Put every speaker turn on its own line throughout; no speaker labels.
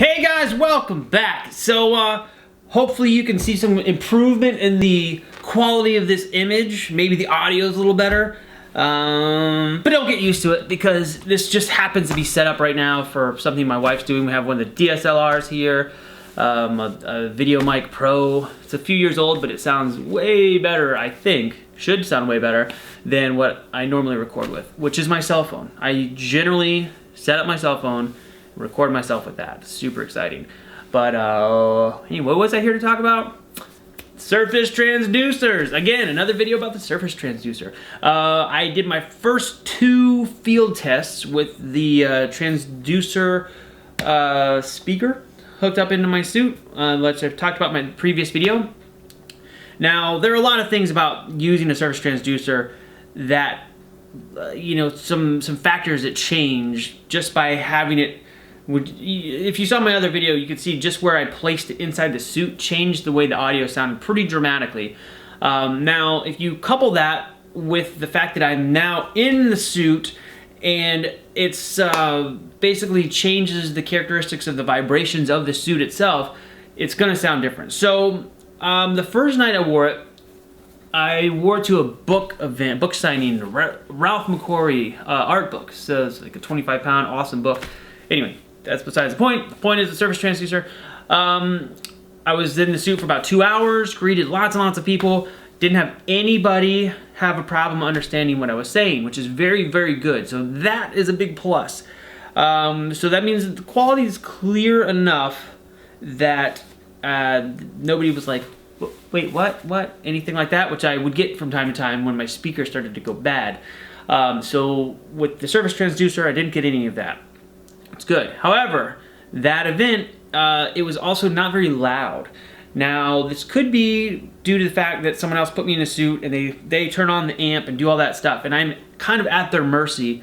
Hey guys, welcome back. So hopefully you can see some improvement in the quality of this image. Maybe the audio is a little better, but don't get used to it because this just happens to be set up right now for something my wife's doing. We have one of the DSLRs here, a Video Mic Pro. It's a few years old, but it sounds way better, I think. Should sound way better than what I normally record with, which is my cell phone. I generally set up my cell phone, record myself with that. Super exciting. But anyway, what was I here to talk about? Surface transducers. Again, another video about the surface transducer. I did my first 2 field tests with the transducer speaker hooked up into my suit, which I've talked about in my previous video. Now, there are a lot of things about using a surface transducer that, you know, some factors that change just by having it. If you saw my other video, you could see just where I placed it inside the suit changed the way the audio sounded pretty dramatically. Now, if you couple that with the fact that I'm now in the suit and it's basically changes the characteristics of the vibrations of the suit itself, it's gonna sound different. So the first night I wore it to a book event, book signing, Ralph McQuarrie art book. So it's like a 25-pound awesome book. Anyway, that's besides the point. The point is the surface transducer. I was in the suit for about 2 hours, greeted lots and lots of people, didn't have anybody have a problem understanding what I was saying, which is very, very good. So that is a big plus. So that means that the quality is clear enough that nobody was like, wait, what? Anything like that, which I would get from time to time when my speaker started to go bad. So with the surface transducer, I didn't get any of that. It's good. However, that event, it was also not very loud. Now, this could be due to the fact that someone else put me in a suit and they turn on the amp and do all that stuff, and I'm kind of at their mercy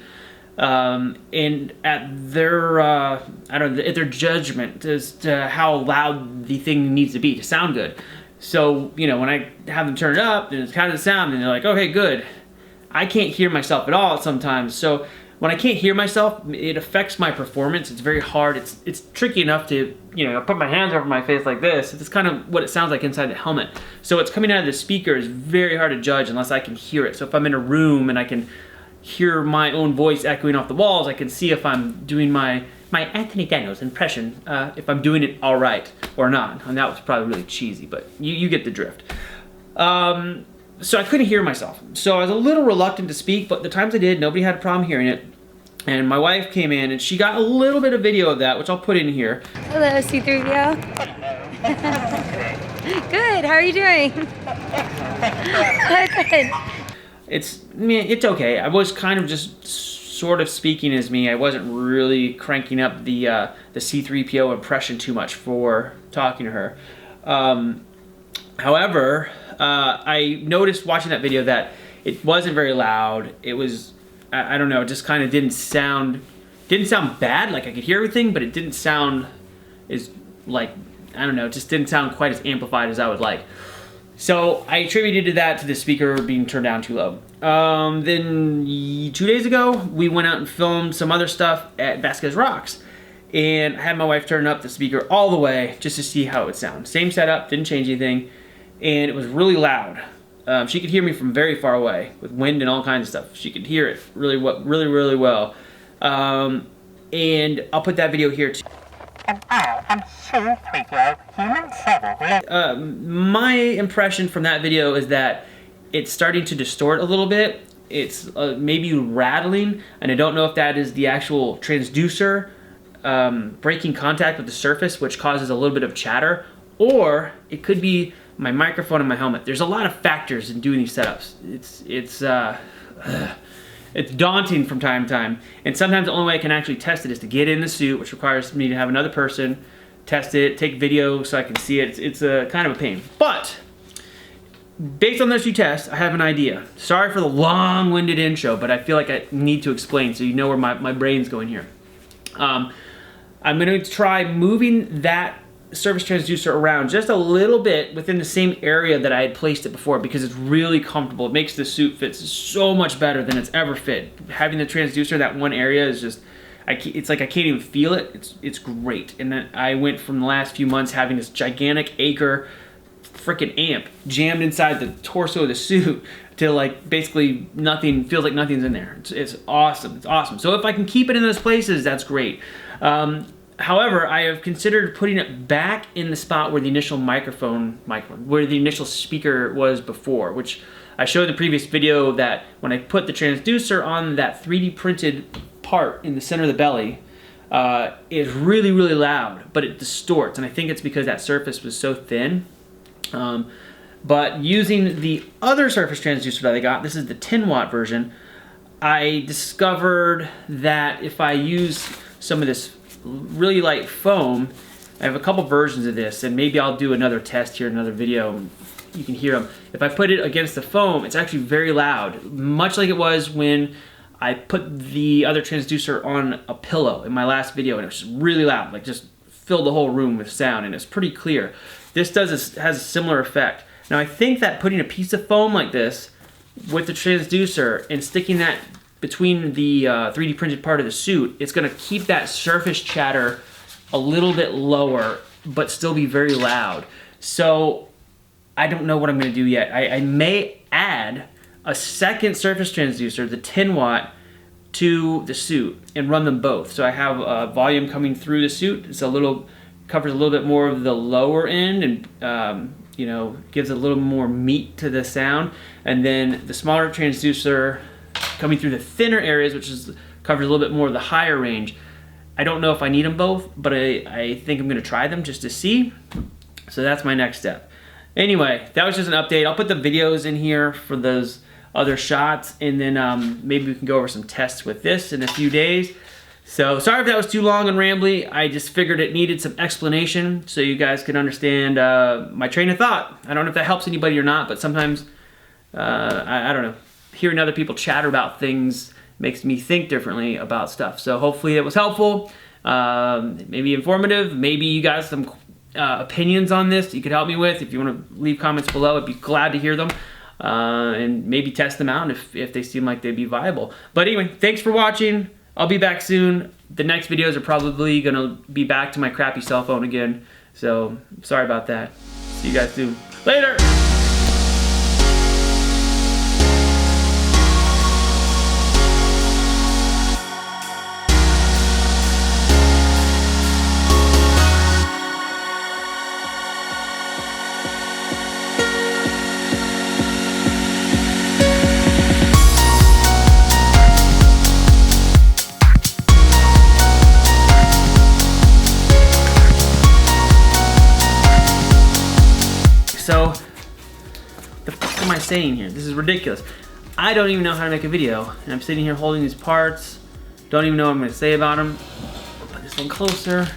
and at their, I don't know, at their judgment as to how loud the thing needs to be to sound good. So, you know, when I have them turn it up, and it's kind of the sound, and they're like, okay, good. I can't hear myself at all sometimes. So when I can't hear myself, it affects my performance. It's very hard. It's tricky enough to, you know, put my hands over my face like this. It's kind of what it sounds like inside the helmet. So what's coming out of the speaker is very hard to judge unless I can hear it. So if I'm in a room and I can hear my own voice echoing off the walls, I can see if I'm doing my Anthony Daniels impression, if I'm doing it all right or not. And that was probably really cheesy, but you get the drift. So I couldn't hear myself. So I was a little reluctant to speak, but the times I did, nobody had a problem hearing it. And my wife came in and she got a little bit of video of that, which I'll put in here.
Hello, C-3PO. Good, how are you doing? Good.
It's okay. I was kind of just sort of speaking as me. I wasn't really cranking up the C-3PO impression too much for talking to her. However, I noticed watching that video that it wasn't very loud. It was, I don't know, it just kind of didn't sound bad. Like I could hear everything, but it didn't sound as like, I don't know, it just didn't sound quite as amplified as I would like. So I attributed that to the speaker being turned down too low. Then 2 days ago, we went out and filmed some other stuff at Vasquez Rocks. And I had my wife turn up the speaker all the way just to see how it would sound. Same setup, didn't change anything. And it was really loud. She could hear me from very far away with wind and all kinds of stuff. She could hear it really well. And I'll put that video here too.
And I am C-3PO, human servant.
My impression from that video is that it's starting to distort a little bit. It's maybe rattling, and I don't know if that is the actual transducer breaking contact with the surface, which causes a little bit of chatter, or it could be my microphone and my helmet. There's a lot of factors in doing these setups. It's daunting from time to time, and sometimes the only way I can actually test it is to get in the suit, which requires me to have another person test it, take video so I can see it. It's a kind of a pain. But based on those few tests, I have an idea. Sorry for the long-winded intro, but I feel like I need to explain so you know where my brain's going here. I'm going to try moving that surface transducer around just a little bit within the same area that I had placed it before because it's really comfortable. It makes the suit fit so much better than it's ever fit. Having the transducer in that one area is just, it's like I can't even feel it. It's great. And then I went from the last few months having this gigantic acre freaking amp jammed inside the torso of the suit to like basically nothing, feels like nothing's in there. It's awesome. It's awesome. So if I can keep it in those places, that's great. However, I have considered putting it back in the spot where the initial where the initial speaker was before, which I showed in the previous video that when I put the transducer on that 3D printed part in the center of the belly, it's really, really loud, but it distorts. And I think it's because that surface was so thin. But using the other surface transducer that I got, this is the 10-watt version, I discovered that if I use some of this really light foam, I have a couple versions of this, and maybe I'll do another test here in another video. You can hear them. If I put it against the foam, it's actually very loud, much like it was when I put the other transducer on a pillow in my last video, and it was really loud, like just filled the whole room with sound, and it's pretty clear. This has a similar effect. Now I think that putting a piece of foam like this with the transducer and sticking that between the 3D printed part of the suit, it's gonna keep that surface chatter a little bit lower, but still be very loud. So I don't know what I'm gonna do yet. I may add a second surface transducer, the 10-watt, to the suit and run them both. So I have volume coming through the suit. It's covers a little bit more of the lower end and you know, gives a little more meat to the sound. And then the smaller transducer coming through the thinner areas, which covers a little bit more of the higher range. I don't know if I need them both, but I think I'm gonna try them just to see. So that's my next step. Anyway, that was just an update. I'll put the videos in here for those other shots, and then maybe we can go over some tests with this in a few days. So sorry if that was too long and rambly. I just figured it needed some explanation so you guys could understand my train of thought. I don't know if that helps anybody or not, but sometimes, I don't know, hearing other people chatter about things makes me think differently about stuff. So hopefully it was helpful, maybe informative. Maybe you guys have some opinions on this you could help me with. If you want to leave comments below, I'd be glad to hear them. And maybe test them out if they seem like they'd be viable. But anyway, thanks for watching. I'll be back soon. The next videos are probably gonna be back to my crappy cell phone again. So sorry about that. See you guys soon. Later! So, the fuck am I saying here? This is ridiculous. I don't even know how to make a video, and I'm sitting here holding these parts. Don't even know what I'm gonna say about them. I'll put this one closer.